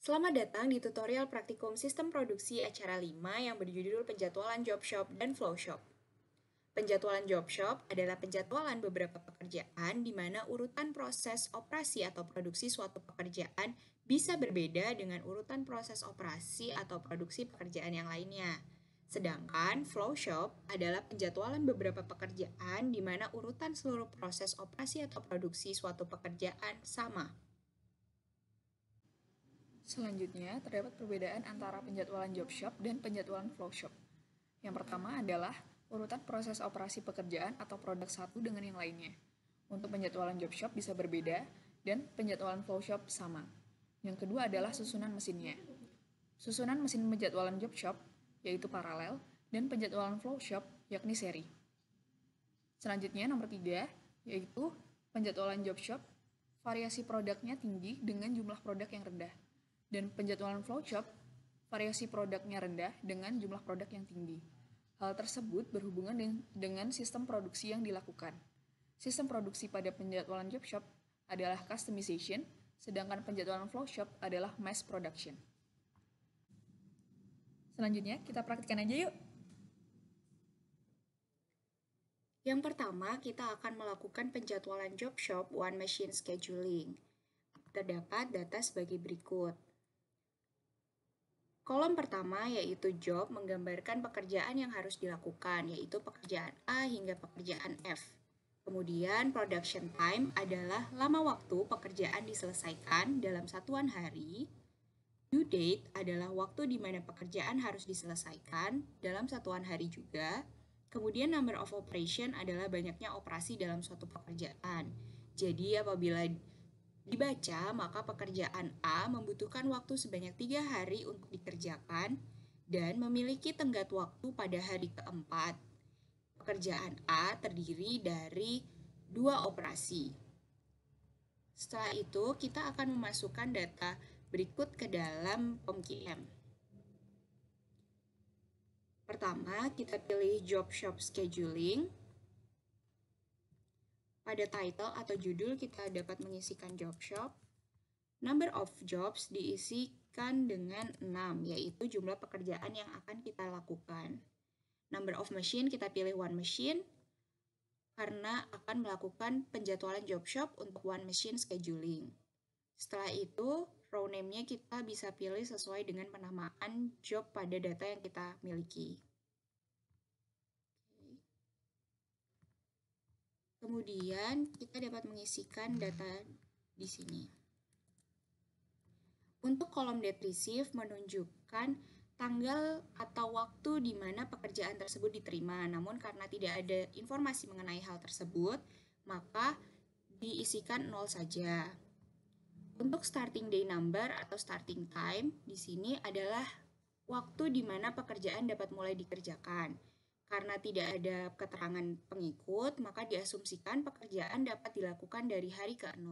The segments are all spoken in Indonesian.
Selamat datang di tutorial praktikum sistem produksi acara 5 yang berjudul penjadwalan job shop dan flow shop. Penjadwalan job shop adalah penjadwalan beberapa pekerjaan di mana urutan proses operasi atau produksi suatu pekerjaan bisa berbeda dengan urutan proses operasi atau produksi pekerjaan yang lainnya. Sedangkan flow shop adalah penjadwalan beberapa pekerjaan di mana urutan seluruh proses operasi atau produksi suatu pekerjaan sama. Selanjutnya, terdapat perbedaan antara penjadwalan job shop dan penjadwalan flow shop. Yang pertama adalah urutan proses operasi pekerjaan atau produk satu dengan yang lainnya. Untuk penjadwalan job shop bisa berbeda dan penjadwalan flow shop sama. Yang kedua adalah susunan mesinnya. Susunan mesin penjadwalan job shop yaitu paralel dan penjadwalan flow shop yakni seri. Selanjutnya nomor 3 yaitu penjadwalan job shop variasi produknya tinggi dengan jumlah produk yang rendah. Dan penjadwalan flow shop, variasi produknya rendah dengan jumlah produk yang tinggi. Hal tersebut berhubungan dengan sistem produksi yang dilakukan. Sistem produksi pada penjadwalan job shop adalah customization, sedangkan penjadwalan flow shop adalah mass production. Selanjutnya, kita praktikkan aja yuk. Yang pertama, kita akan melakukan penjadwalan job shop one machine scheduling. Terdapat data sebagai berikut. Kolom pertama yaitu job menggambarkan pekerjaan yang harus dilakukan, yaitu pekerjaan A hingga pekerjaan F. Kemudian production time adalah lama waktu pekerjaan diselesaikan dalam satuan hari. Due date adalah waktu di mana pekerjaan harus diselesaikan dalam satuan hari juga. Kemudian number of operation adalah banyaknya operasi dalam suatu pekerjaan. Jadi apabila dibaca, maka pekerjaan A membutuhkan waktu sebanyak 3 hari untuk dikerjakan dan memiliki tenggat waktu pada hari keempat. Pekerjaan A terdiri dari 2 operasi. Setelah itu, kita akan memasukkan data berikut ke dalam POM-QM. Pertama, kita pilih Job Shop Scheduling. Pada title atau judul kita dapat mengisikan job shop. Number of jobs diisikan dengan 6, yaitu jumlah pekerjaan yang akan kita lakukan. Number of machine kita pilih one machine, karena akan melakukan penjadwalan job shop untuk one machine scheduling. Setelah itu, row name-nya kita bisa pilih sesuai dengan penamaan job pada data yang kita miliki. Kemudian kita dapat mengisikan data di sini. Untuk kolom date receive menunjukkan tanggal atau waktu di mana pekerjaan tersebut diterima. Namun karena tidak ada informasi mengenai hal tersebut, maka diisikan 0 saja. Untuk starting day number atau starting time, di sini adalah waktu di mana pekerjaan dapat mulai dikerjakan. Karena tidak ada keterangan pengikut, maka diasumsikan pekerjaan dapat dilakukan dari hari ke-0.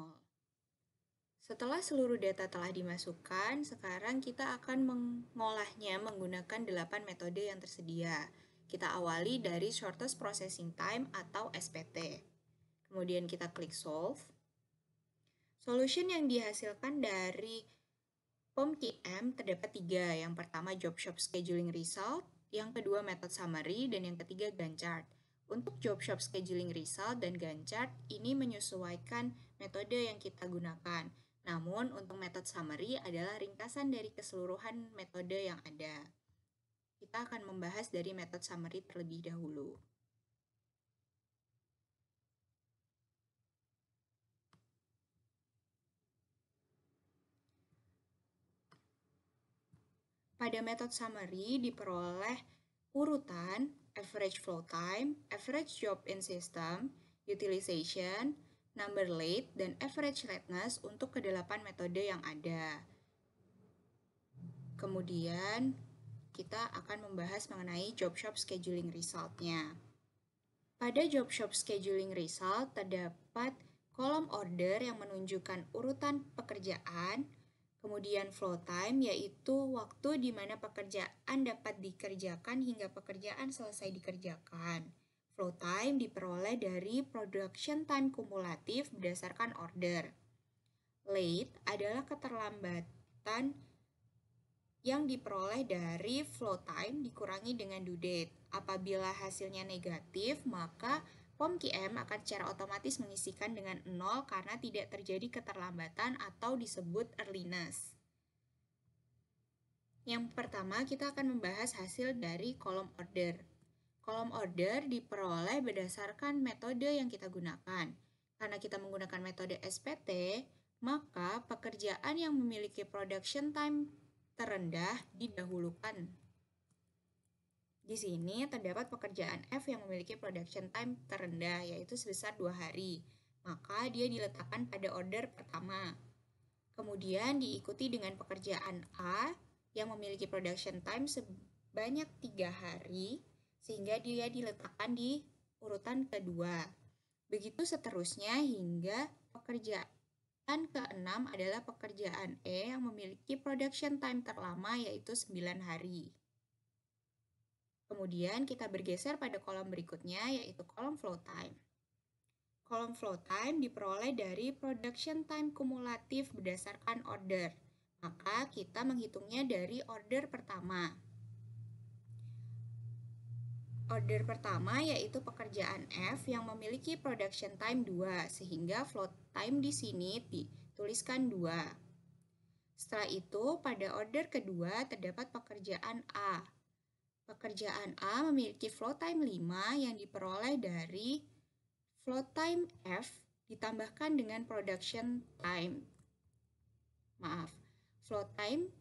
Setelah seluruh data telah dimasukkan, sekarang kita akan mengolahnya menggunakan 8 metode yang tersedia. Kita awali dari Shortest Processing Time atau SPT. Kemudian kita klik Solve. Solution yang dihasilkan dari POM-QM terdapat 3. Yang pertama Job Shop Scheduling Result, yang kedua Method Summary, dan yang ketiga Gantt Chart. Untuk Job Shop Scheduling Result dan Gantt Chart ini menyesuaikan metode yang kita gunakan. Namun untuk Method Summary adalah ringkasan dari keseluruhan metode yang ada. Kita akan membahas dari Method Summary terlebih dahulu. Pada Method Summary diperoleh urutan average flow time, average job in system, utilization, number late, dan average lateness untuk ke-8 metode yang ada. Kemudian kita akan membahas mengenai job shop scheduling result-nya. Pada job shop scheduling result terdapat kolom order yang menunjukkan urutan pekerjaan, kemudian flow time yaitu waktu di mana pekerjaan dapat dikerjakan hingga pekerjaan selesai dikerjakan. Flow time diperoleh dari production time kumulatif berdasarkan order. Late adalah keterlambatan yang diperoleh dari flow time dikurangi dengan due date. Apabila hasilnya negatif, maka POM-QM akan secara otomatis mengisikan dengan 0 karena tidak terjadi keterlambatan atau disebut earliness. Yang pertama, kita akan membahas hasil dari kolom order. Kolom order diperoleh berdasarkan metode yang kita gunakan. Karena kita menggunakan metode SPT, maka pekerjaan yang memiliki production time terendah didahulukan. Di sini terdapat pekerjaan F yang memiliki production time terendah, yaitu sebesar 2 hari. Maka dia diletakkan pada order pertama. Kemudian diikuti dengan pekerjaan A yang memiliki production time sebanyak 3 hari, sehingga dia diletakkan di urutan kedua. Begitu seterusnya hingga pekerjaan keenam adalah pekerjaan E yang memiliki production time terlama, yaitu 9 hari. Kemudian kita bergeser pada kolom berikutnya, yaitu kolom flow time. Kolom flow time diperoleh dari production time kumulatif berdasarkan order. Maka kita menghitungnya dari order pertama. Order pertama yaitu pekerjaan F yang memiliki production time 2, sehingga flow time di sini dituliskan 2. Setelah itu, pada order kedua terdapat pekerjaan A. Pekerjaan A memiliki flow time 5 yang diperoleh dari flow time F ditambahkan dengan production time. Flow time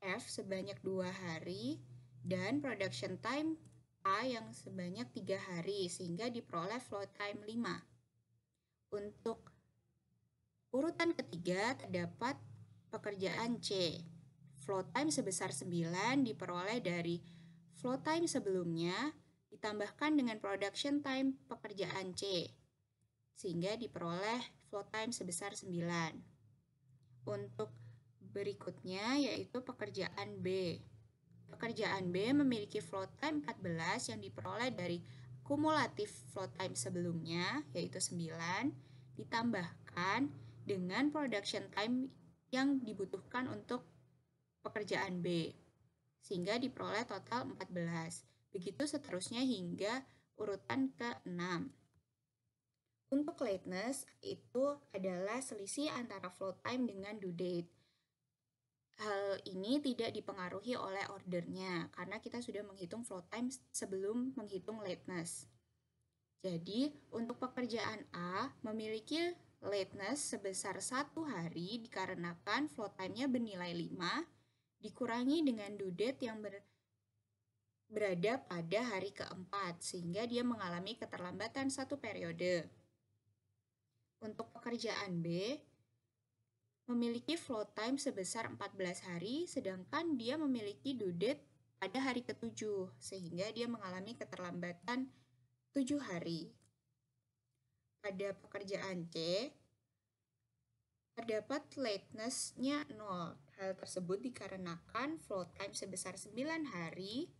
F sebanyak 2 hari dan production time A yang sebanyak 3 hari, sehingga diperoleh flow time 5. Untuk urutan ketiga terdapat pekerjaan C. Flow time sebesar 9 diperoleh dari flow time sebelumnya ditambahkan dengan production time pekerjaan C, sehingga diperoleh flow time sebesar 9. Untuk berikutnya yaitu pekerjaan B. Pekerjaan B memiliki flow time 14 yang diperoleh dari kumulatif flow time sebelumnya, yaitu 9, ditambahkan dengan production time yang dibutuhkan untuk pekerjaan B, sehingga diperoleh total 14. Begitu seterusnya hingga urutan ke-6. Untuk lateness itu adalah selisih antara flow time dengan due date. Hal ini tidak dipengaruhi oleh ordernya karena kita sudah menghitung flow time sebelum menghitung lateness. Jadi, untuk pekerjaan A memiliki lateness sebesar 1 hari dikarenakan flow time-nya bernilai 5 dikurangi dengan due date yang berada pada hari keempat, sehingga dia mengalami keterlambatan 1 periode. Untuk pekerjaan B memiliki flow time sebesar 14 hari, sedangkan dia memiliki due date pada hari ke-7, sehingga dia mengalami keterlambatan 7 hari. Pada pekerjaan C, terdapat lateness-nya 0. Hal tersebut dikarenakan flow time sebesar 9 hari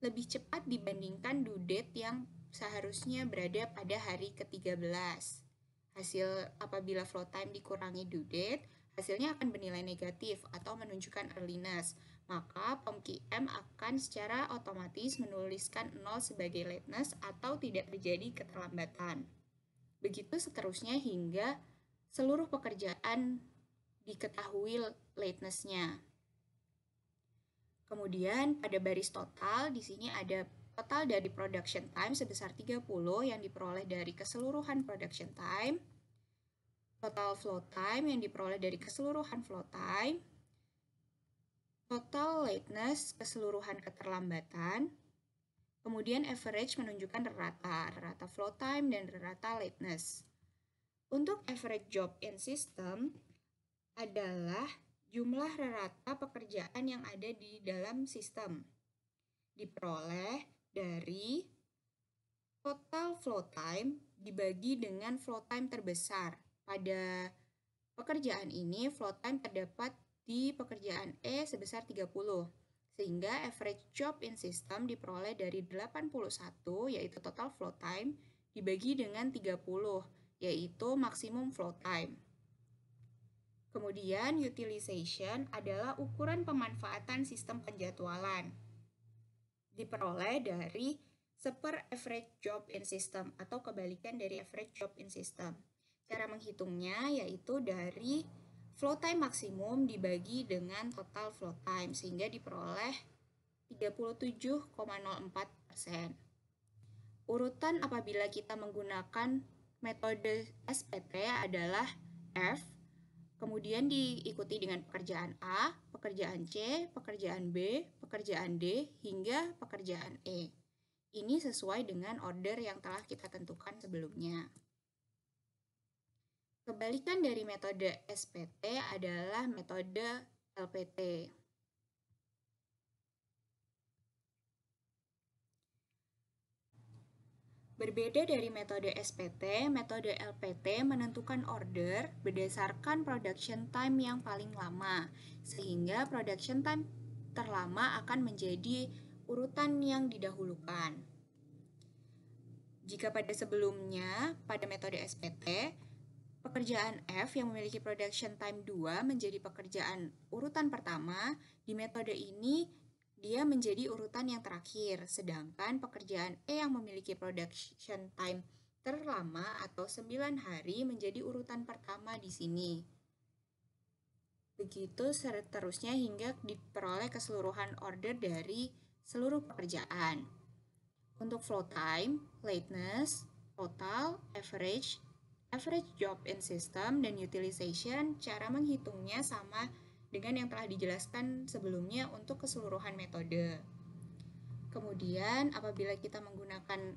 lebih cepat dibandingkan due date yang seharusnya berada pada hari ke-13. Hasil apabila flow time dikurangi due date, hasilnya akan bernilai negatif atau menunjukkan earliness. Maka POM-QM akan secara otomatis menuliskan 0 sebagai lateness atau tidak terjadi keterlambatan. Begitu seterusnya hingga seluruh pekerjaan diketahui lateness-nya. Kemudian pada baris total di sini ada total dari production time sebesar 30 yang diperoleh dari keseluruhan production time, total flow time yang diperoleh dari keseluruhan flow time, total lateness keseluruhan keterlambatan, kemudian average menunjukkan rata flow time dan rata lateness. Untuk average job in system adalah jumlah rata pekerjaan yang ada di dalam sistem, diperoleh dari total flow time dibagi dengan flow time terbesar. Pada pekerjaan ini, flow time terdapat di pekerjaan E sebesar 30, sehingga average job in system diperoleh dari 81, yaitu total flow time, dibagi dengan 30, yaitu maksimum flow time. Kemudian utilization adalah ukuran pemanfaatan sistem penjadwalan. Diperoleh dari average job in system atau kebalikan dari average job in system. Cara menghitungnya yaitu dari flow time maksimum dibagi dengan total flow time sehingga diperoleh 37,04%. Urutan apabila kita menggunakan metode SPT adalah F, kemudian diikuti dengan pekerjaan A, pekerjaan C, pekerjaan B, pekerjaan D, hingga pekerjaan E. Ini sesuai dengan order yang telah kita tentukan sebelumnya. Kebalikan dari metode SPT adalah metode LPT. Berbeda dari metode SPT, metode LPT menentukan order berdasarkan production time yang paling lama, sehingga production time terlama akan menjadi urutan yang didahulukan. Jika pada sebelumnya, pada metode SPT, pekerjaan F yang memiliki production time 2 menjadi pekerjaan urutan pertama, di metode ini dia menjadi urutan yang terakhir, sedangkan pekerjaan E yang memiliki production time terlama atau 9 hari menjadi urutan pertama di sini. Begitu seterusnya hingga diperoleh keseluruhan order dari seluruh pekerjaan. Untuk flow time, lateness, total, average job in system, dan utilization, cara menghitungnya sama dengan yang telah dijelaskan sebelumnya untuk keseluruhan metode. Kemudian, apabila kita menggunakan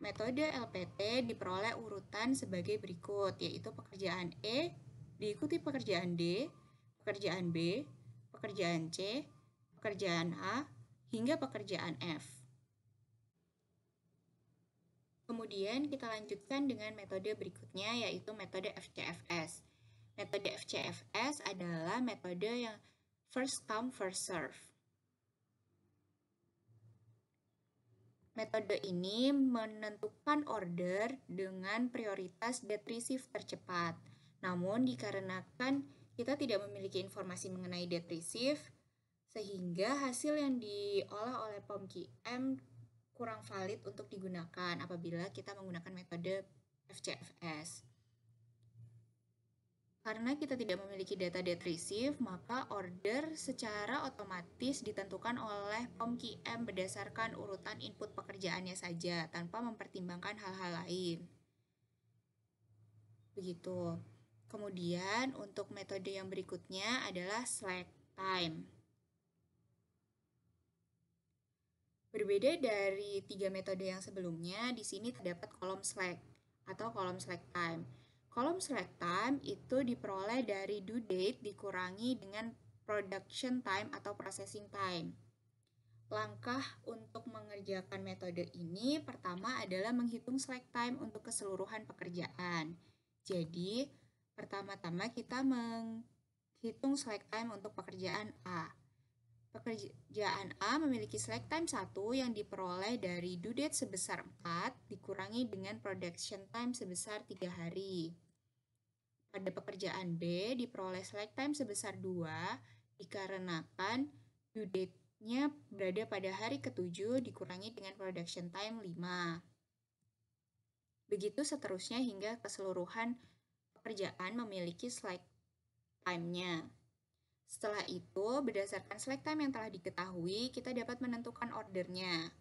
metode LPT, diperoleh urutan sebagai berikut, yaitu pekerjaan E, diikuti pekerjaan D, pekerjaan B, pekerjaan C, pekerjaan A, hingga pekerjaan F. Kemudian kita lanjutkan dengan metode berikutnya, yaitu metode FCFS. Metode FCFS adalah metode yang first come first serve. Metode ini menentukan order dengan prioritas date receive tercepat. Namun dikarenakan kita tidak memiliki informasi mengenai date receive, sehingga hasil yang diolah oleh POM-QM kurang valid untuk digunakan apabila kita menggunakan metode FCFS. Karena kita tidak memiliki data date receive, maka order secara otomatis ditentukan oleh POM-QM berdasarkan urutan input pekerjaannya saja, tanpa mempertimbangkan hal-hal lain. Begitu. Kemudian untuk metode yang berikutnya adalah slack time. Berbeda dari 3 metode yang sebelumnya, di sini terdapat kolom slack atau kolom slack time. Kolom slack time itu diperoleh dari due date dikurangi dengan production time atau processing time. Langkah untuk mengerjakan metode ini pertama adalah menghitung slack time untuk keseluruhan pekerjaan. Jadi, pertama-tama kita menghitung slack time untuk pekerjaan A. Pekerjaan A memiliki slack time 1 yang diperoleh dari due date sebesar 4 dikurangi dengan production time sebesar 3 hari. Pada pekerjaan B diperoleh slack time sebesar 2 dikarenakan due date-nya berada pada hari ke-7 dikurangi dengan production time 5. Begitu seterusnya hingga keseluruhan pekerjaan memiliki slack time-nya. Setelah itu, berdasarkan slack time yang telah diketahui, kita dapat menentukan ordernya.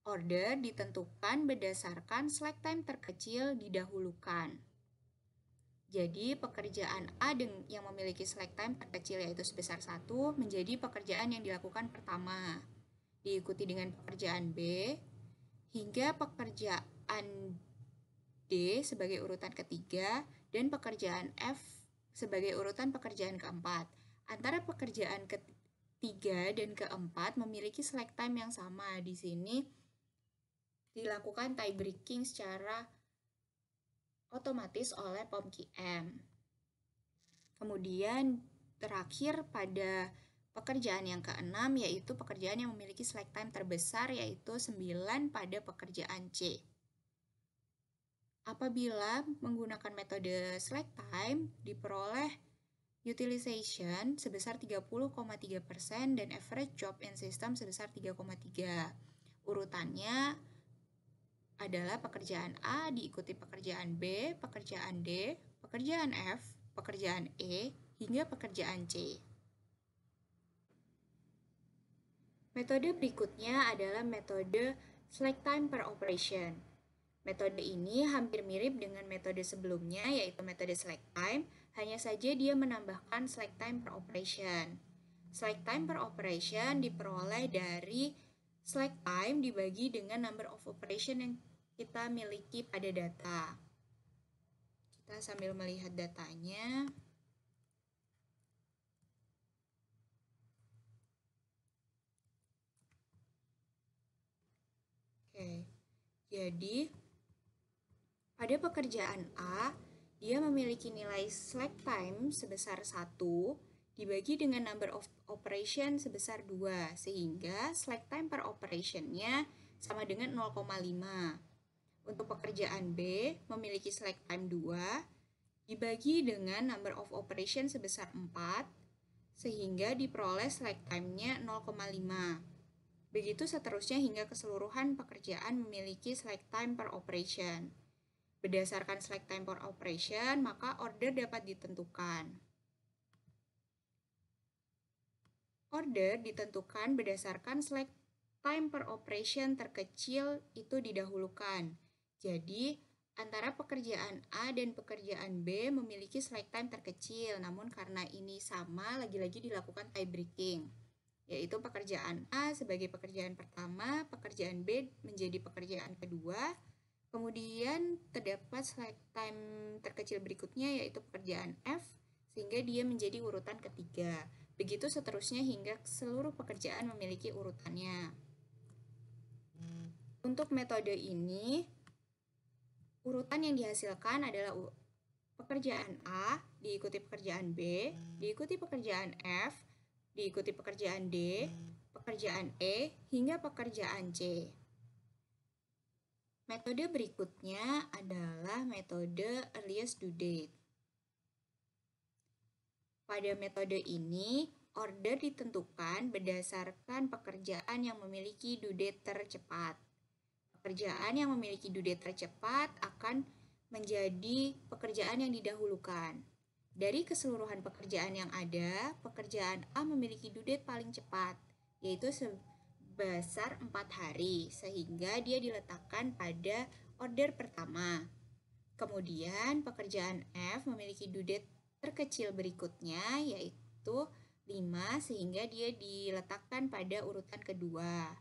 Order ditentukan berdasarkan slack time terkecil didahulukan. Jadi, pekerjaan A yang memiliki slack time terkecil yaitu sebesar 1 menjadi pekerjaan yang dilakukan pertama. Diikuti dengan pekerjaan B, hingga pekerjaan D sebagai urutan ketiga, dan pekerjaan F sebagai urutan pekerjaan keempat. Antara pekerjaan ketiga dan keempat memiliki slack time yang sama. Di sini dilakukan tie breaking secara otomatis oleh POM-QM. Kemudian terakhir pada pekerjaan yang keenam yaitu pekerjaan yang memiliki slack time terbesar yaitu 9 pada pekerjaan C. Apabila menggunakan metode slack time diperoleh utilization sebesar 30,3% dan average job in system sebesar 3,3. Urutannya adalah pekerjaan A diikuti pekerjaan B, pekerjaan D, pekerjaan F, pekerjaan E, hingga pekerjaan C. Metode berikutnya adalah metode slack time per operation. Metode ini hampir mirip dengan metode sebelumnya, yaitu metode slack time, hanya saja dia menambahkan slack time per operation. Slack time per operation diperoleh dari slack time dibagi dengan number of operation yang kita miliki pada data. Kita sambil melihat datanya. Oke, jadi pada pekerjaan A, dia memiliki nilai slack time sebesar 1 dibagi dengan number of operation sebesar 2, sehingga slack time per operationnya sama dengan 0,5. Untuk pekerjaan B, memiliki slack time 2 dibagi dengan number of operation sebesar 4, sehingga diperoleh slack time-nya 0,5. Begitu seterusnya hingga keseluruhan pekerjaan memiliki slack time per operation. Berdasarkan slack time per operation, maka order dapat ditentukan. Order ditentukan berdasarkan slack time per operation terkecil itu didahulukan. Jadi, antara pekerjaan A dan pekerjaan B memiliki slack time terkecil, namun karena ini sama, lagi-lagi dilakukan tie breaking, yaitu pekerjaan A sebagai pekerjaan pertama, pekerjaan B menjadi pekerjaan kedua, kemudian terdapat slack time terkecil berikutnya yaitu pekerjaan F, sehingga dia menjadi urutan ketiga. Begitu seterusnya hingga seluruh pekerjaan memiliki urutannya. Untuk metode ini, urutan yang dihasilkan adalah pekerjaan A, diikuti pekerjaan B, diikuti pekerjaan F, diikuti pekerjaan D, pekerjaan E, hingga pekerjaan C. Metode berikutnya adalah metode earliest due date. Pada metode ini, order ditentukan berdasarkan pekerjaan yang memiliki due date tercepat. Pekerjaan yang memiliki due date tercepat akan menjadi pekerjaan yang didahulukan. Dari keseluruhan pekerjaan yang ada, pekerjaan A memiliki due date paling cepat, yaitu sebesar 4 hari, sehingga dia diletakkan pada order pertama. Kemudian pekerjaan F memiliki due date terkecil berikutnya, yaitu 5, sehingga dia diletakkan pada urutan kedua.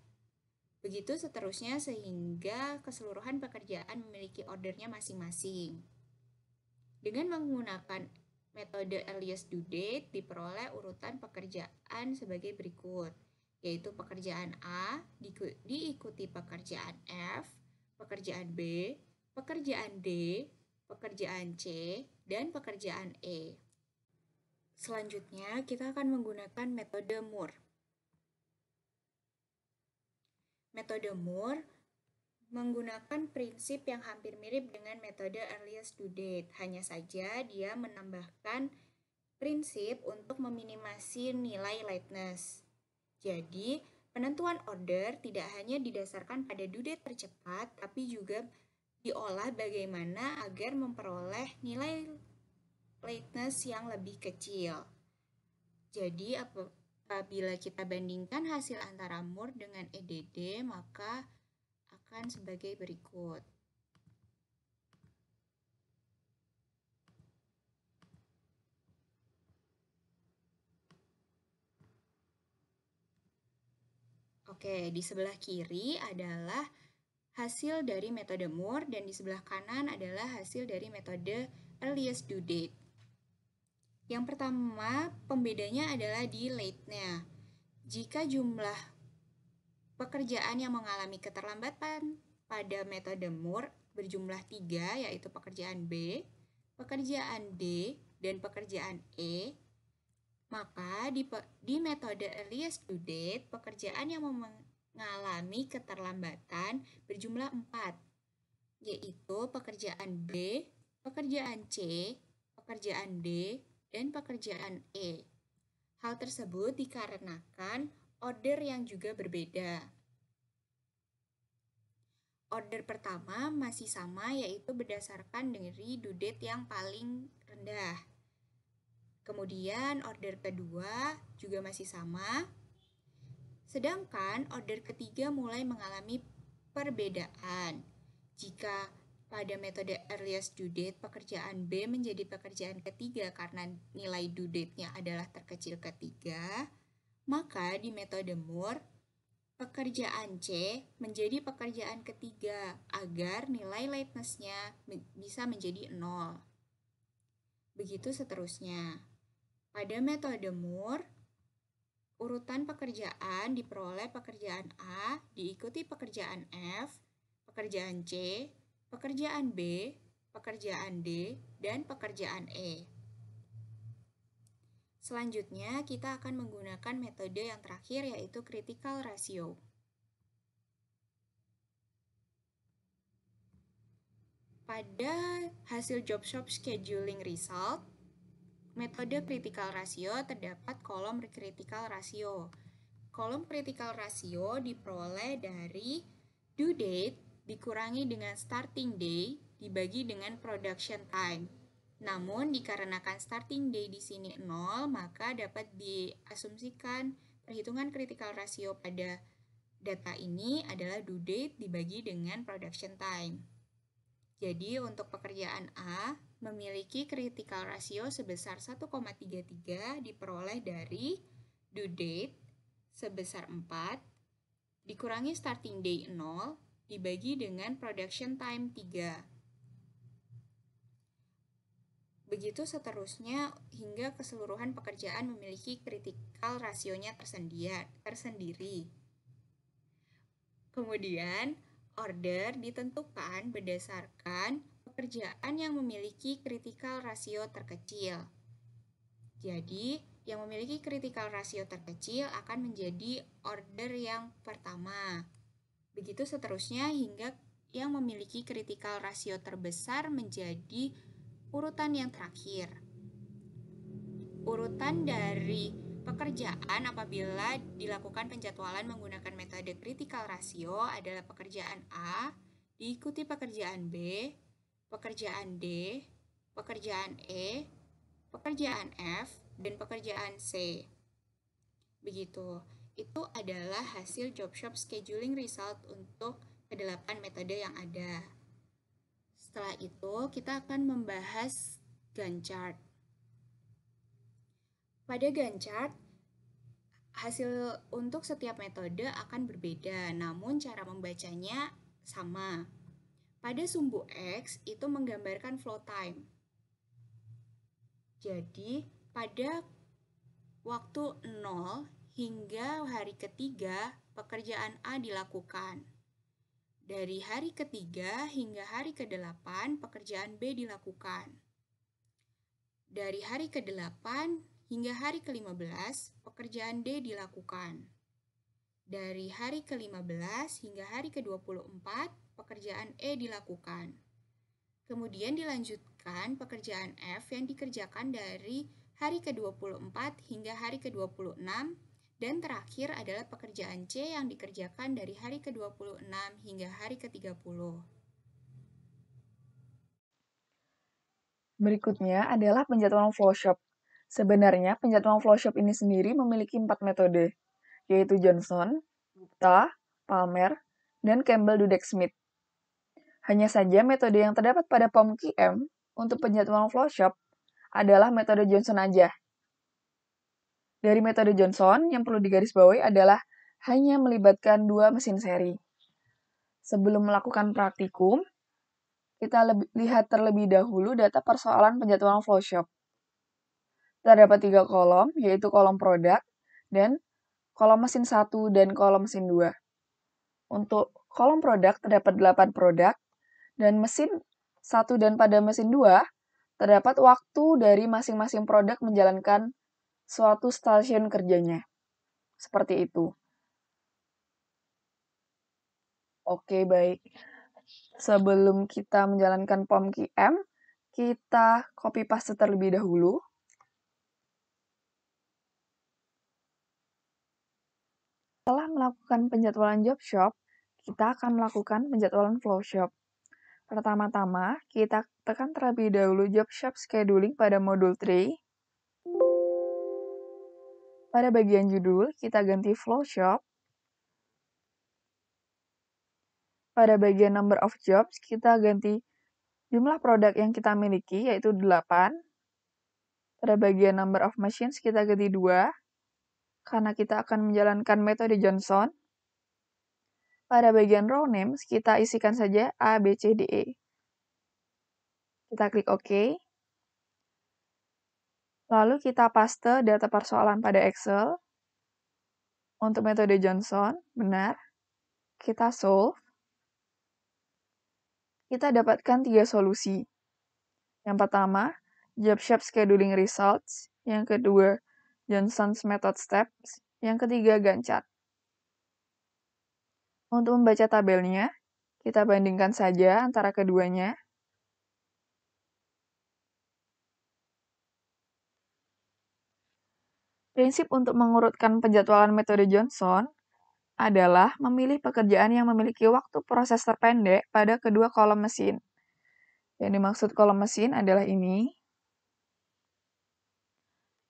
Begitu seterusnya sehingga keseluruhan pekerjaan memiliki ordernya masing-masing. Dengan menggunakan metode earliest due date diperoleh urutan pekerjaan sebagai berikut, yaitu pekerjaan A diikuti pekerjaan F, pekerjaan B, pekerjaan D, pekerjaan C, dan pekerjaan E. Selanjutnya, kita akan menggunakan metode Moore. Metode Moore menggunakan prinsip yang hampir mirip dengan metode earliest due date, hanya saja dia menambahkan prinsip untuk meminimasi nilai lateness. Jadi, penentuan order tidak hanya didasarkan pada due date tercepat, tapi juga diolah bagaimana agar memperoleh nilai lateness yang lebih kecil. Jadi, apabila kita bandingkan hasil antara Moore dengan EDD, maka akan sebagai berikut. Oke, di sebelah kiri adalah hasil dari metode Moore dan di sebelah kanan adalah hasil dari metode earliest due date. Yang pertama, pembedanya adalah di late-nya. Jika jumlah pekerjaan yang mengalami keterlambatan pada metode Moore berjumlah 3, yaitu pekerjaan B, pekerjaan D, dan pekerjaan E, maka di metode earliest due date, pekerjaan yang mengalami keterlambatan berjumlah 4, yaitu pekerjaan B, pekerjaan C, pekerjaan D, dan pekerjaan E. Hal tersebut dikarenakan order yang juga berbeda. Order pertama masih sama, yaitu berdasarkan dari due date yang paling rendah. Kemudian order kedua juga masih sama. Sedangkan order ketiga mulai mengalami perbedaan. Jika pada metode earliest due date, pekerjaan B menjadi pekerjaan ketiga karena nilai due date-nya adalah terkecil ketiga, maka di metode Moore, pekerjaan C menjadi pekerjaan ketiga agar nilai lateness-nya bisa menjadi 0. Begitu seterusnya. Pada metode Moore, urutan pekerjaan diperoleh pekerjaan A, diikuti pekerjaan F, pekerjaan C, pekerjaan B, pekerjaan D, dan pekerjaan E. Selanjutnya, kita akan menggunakan metode yang terakhir, yaitu critical ratio. Pada hasil job shop scheduling result, metode critical ratio terdapat kolom critical ratio. Kolom critical ratio diperoleh dari due date dikurangi dengan starting day dibagi dengan production time. Namun dikarenakan starting day di sini 0, maka dapat diasumsikan perhitungan critical ratio pada data ini adalah due date dibagi dengan production time. Jadi untuk pekerjaan A memiliki critical ratio sebesar 1,33 diperoleh dari due date sebesar 4 dikurangi starting day 0 dibagi dengan production time 3. Begitu seterusnya hingga keseluruhan pekerjaan memiliki critical rasionya tersendiri. Kemudian, order ditentukan berdasarkan pekerjaan yang memiliki critical rasio terkecil. Jadi, yang memiliki critical rasio terkecil akan menjadi order yang pertama. Begitu seterusnya hingga yang memiliki critical rasio terbesar menjadi urutan yang terakhir. Urutan dari pekerjaan apabila dilakukan penjadwalan menggunakan metode critical ratio adalah pekerjaan A, diikuti pekerjaan B, pekerjaan D, pekerjaan E, pekerjaan F, dan pekerjaan C. Begitu. Itu adalah hasil job shop scheduling result untuk ke-8 metode yang ada. Setelah itu, kita akan membahas Gantt chart. Pada Gantt chart, hasil untuk setiap metode akan berbeda, namun cara membacanya sama. Pada sumbu X, itu menggambarkan flow time. Jadi, pada waktu 0 hingga hari ketiga, pekerjaan A dilakukan. Dari hari ketiga hingga hari ke-8, pekerjaan B dilakukan. Dari hari ke-8 hingga hari ke-15, pekerjaan D dilakukan. Dari hari ke-15 hingga hari ke-24, pekerjaan E dilakukan. Kemudian dilanjutkan pekerjaan F yang dikerjakan dari hari ke-24 hingga hari ke-26, dan terakhir adalah pekerjaan C yang dikerjakan dari hari ke-26 hingga hari ke-30. Berikutnya adalah penjadwalan flowshop. Sebenarnya penjadwalan flowshop ini sendiri memiliki 4 metode, yaitu Johnson, Gupta, Palmer, dan Campbell-Dudek-Smith. Hanya saja metode yang terdapat pada POM-QM untuk penjadwalan flowshop adalah metode Johnson aja. Dari metode Johnson, yang perlu digarisbawahi adalah hanya melibatkan 2 mesin seri. Sebelum melakukan praktikum, kita lihat terlebih dahulu data persoalan penjadwalan flowshop. Terdapat 3 kolom, yaitu kolom produk, dan kolom mesin 1 dan kolom mesin 2. Untuk kolom produk terdapat 8 produk, dan mesin 1 dan pada mesin 2 terdapat waktu dari masing-masing produk menjalankan suatu stasiun kerjanya. Seperti itu. Oke, baik. Sebelum kita menjalankan POM-QM, kita copy paste terlebih dahulu. Setelah melakukan penjadwalan job shop, kita akan melakukan penjadwalan flow shop. Pertama-tama, kita tekan terlebih dahulu job shop scheduling pada modul 3. Pada bagian judul, kita ganti flow shop. Pada bagian number of jobs, kita ganti jumlah produk yang kita miliki, yaitu 8. Pada bagian number of machines, kita ganti 2, karena kita akan menjalankan metode Johnson. Pada bagian row names, kita isikan saja A, B, C, D, E. Kita klik OK. Lalu kita paste data persoalan pada Excel. Untuk metode Johnson, benar. Kita solve. Kita dapatkan 3 solusi. Yang pertama, job shop scheduling results. Yang kedua, Johnson's method steps. Yang ketiga, Gantt chart. Untuk membaca tabelnya, kita bandingkan saja antara keduanya. Prinsip untuk mengurutkan penjadwalan metode Johnson adalah memilih pekerjaan yang memiliki waktu proses terpendek pada kedua kolom mesin. Yang dimaksud kolom mesin adalah ini,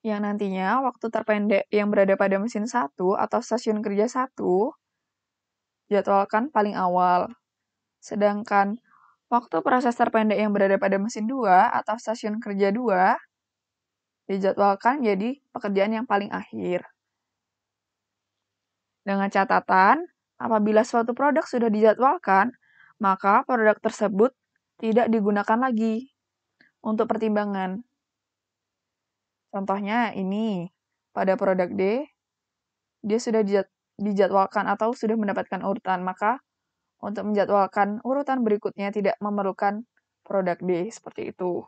yang nantinya waktu terpendek yang berada pada mesin 1 atau stasiun kerja 1 jadwalkan paling awal. Sedangkan waktu proses terpendek yang berada pada mesin 2 atau stasiun kerja 2 dijadwalkan jadi pekerjaan yang paling akhir. Dengan catatan, apabila suatu produk sudah dijadwalkan, maka produk tersebut tidak digunakan lagi untuk pertimbangan. Contohnya ini, pada produk D, dia sudah dijadwalkan atau sudah mendapatkan urutan, maka untuk menjadwalkan urutan berikutnya tidak memerlukan produk D, seperti itu.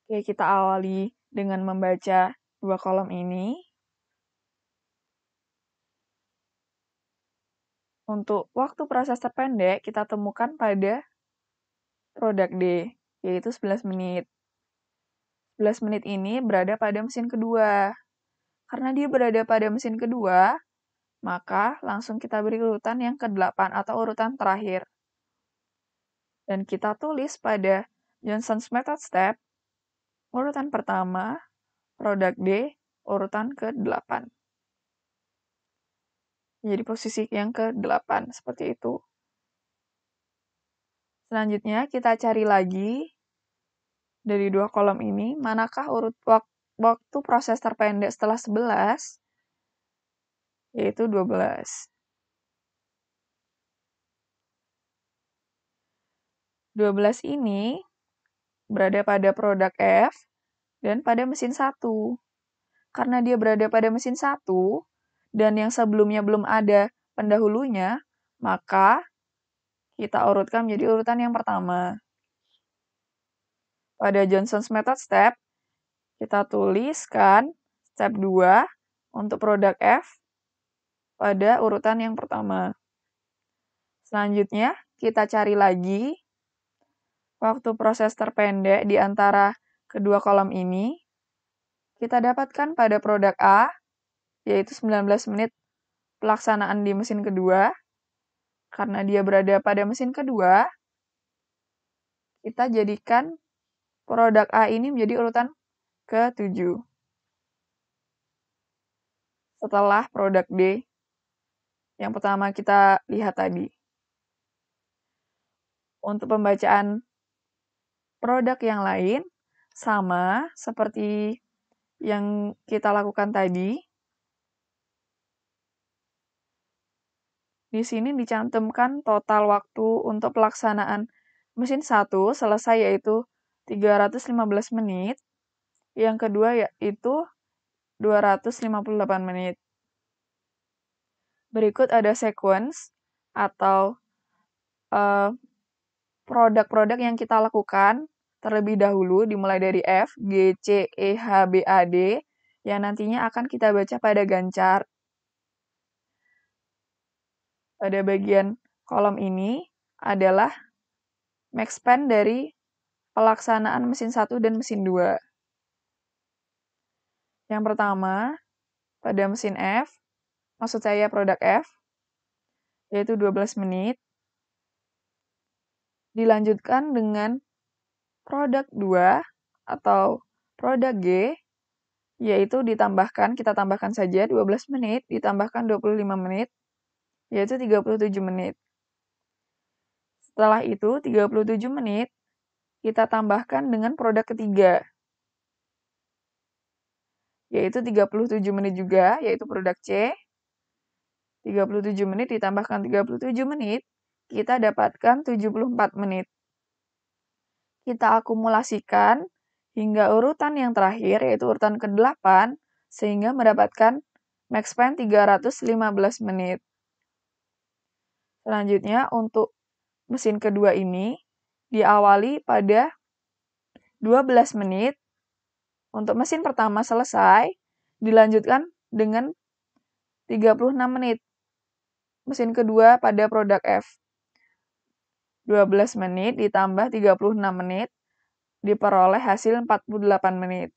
Oke, kita awali dengan membaca 2 kolom ini. Untuk waktu proses terpendek, kita temukan pada produk D, yaitu 11 menit. 11 menit ini berada pada mesin kedua. Karena dia berada pada mesin kedua, maka langsung kita beri urutan yang ke-8 atau urutan terakhir. Dan kita tulis pada Johnson's method step, urutan pertama, produk D, urutan ke-8. Jadi posisi yang ke-8, seperti itu. Selanjutnya, kita cari lagi dari 2 kolom ini, manakah waktu proses terpendek setelah 11, yaitu 12. 12 ini berada pada produk F dan pada mesin 1. Karena dia berada pada mesin 1, dan yang sebelumnya belum ada pendahulunya, maka kita urutkan menjadi urutan yang pertama. Pada Johnson's method step, kita tuliskan step 2 untuk produk F pada urutan yang pertama. Selanjutnya, kita cari lagi waktu proses terpendek di antara kedua kolom ini. Kita dapatkan pada produk A, yaitu 19 menit pelaksanaan di mesin kedua. Karena dia berada pada mesin kedua, kita jadikan produk A ini menjadi urutan ke-7. Setelah produk D, yang pertama kita lihat tadi. Untuk pembacaan produk yang lain, sama seperti yang kita lakukan tadi. Di sini dicantumkan total waktu untuk pelaksanaan mesin 1 selesai yaitu 315 menit. Yang kedua yaitu 258 menit. Berikut ada sequence atau produk-produk yang kita lakukan terlebih dahulu dimulai dari F, G, C, E, H, B, A, D yang nantinya akan kita baca pada Gantt chart. Pada bagian kolom ini adalah max span dari pelaksanaan mesin 1 dan mesin 2. Yang pertama, pada mesin F, maksud saya produk F, yaitu 12 menit, dilanjutkan dengan produk 2 atau produk G, yaitu kita tambahkan saja 12 menit, ditambahkan 25 menit, yaitu 37 menit. Setelah itu, 37 menit, kita tambahkan dengan produk ketiga, yaitu 37 menit juga, yaitu produk C. 37 menit ditambahkan 37 menit, kita dapatkan 74 menit. Kita akumulasikan hingga urutan yang terakhir, yaitu urutan ke-8, sehingga mendapatkan max span 315 menit. Selanjutnya, untuk mesin kedua ini, diawali pada 12 menit. Untuk mesin pertama selesai, dilanjutkan dengan 36 menit. Mesin kedua pada produk F. 12 menit ditambah 36 menit, diperoleh hasil 48 menit.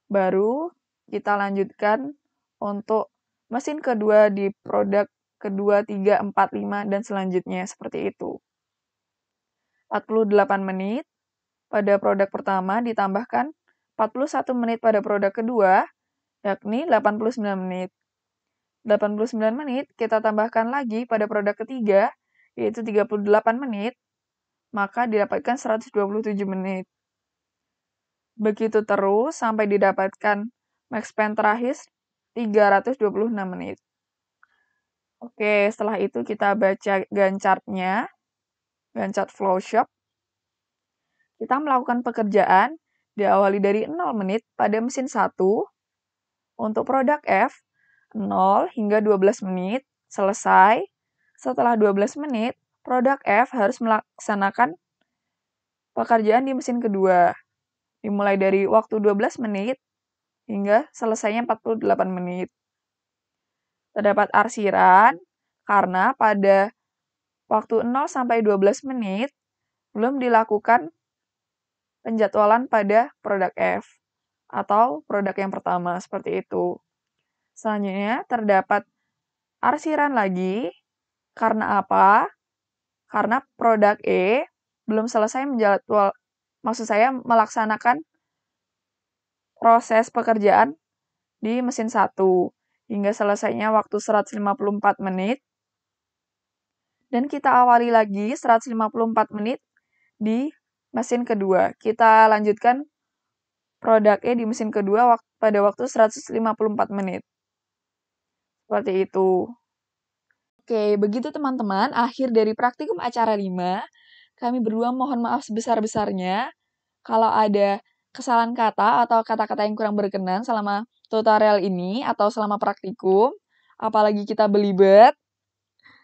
Baru kita lanjutkan untuk mesin kedua di produk kedua, 3, 4, 5, dan selanjutnya seperti itu. 48 menit pada produk pertama ditambahkan 41 menit pada produk kedua, yakni 89 menit. 89 menit kita tambahkan lagi pada produk ketiga, yaitu 38 menit, maka didapatkan 127 menit. Begitu terus sampai didapatkan max span terakhir 326 menit. Oke, setelah itu kita baca Gantt-chartnya, Gantt-chart flowshop. Kita melakukan pekerjaan diawali dari 0 menit pada mesin 1. Untuk produk F, 0 hingga 12 menit, selesai. Setelah 12 menit, produk F harus melaksanakan pekerjaan di mesin kedua. Dimulai dari waktu 12 menit hingga selesainya 48 menit. Terdapat arsiran karena pada waktu 0 sampai 12 menit belum dilakukan penjadwalan pada produk F atau produk yang pertama, seperti itu. Selanjutnya terdapat arsiran lagi karena apa? Karena produk E belum selesai melaksanakan proses pekerjaan di mesin 1 hingga selesainya waktu 154 menit. Dan kita awali lagi 154 menit di mesin kedua. Kita lanjutkan produk E di mesin kedua pada waktu 154 menit. Seperti itu. Oke, begitu teman-teman, akhir dari praktikum acara 5. Kami berdua mohon maaf sebesar-besarnya kalau ada kesalahan kata atau kata-kata yang kurang berkenan selama tutorial ini atau selama praktikum, apalagi kita belibet.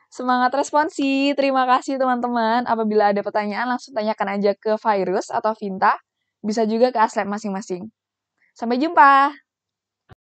Semangat responsi, terima kasih teman-teman. Apabila ada pertanyaan, langsung tanyakan aja ke Virus atau Vinta, bisa juga ke Aslab masing-masing. Sampai jumpa!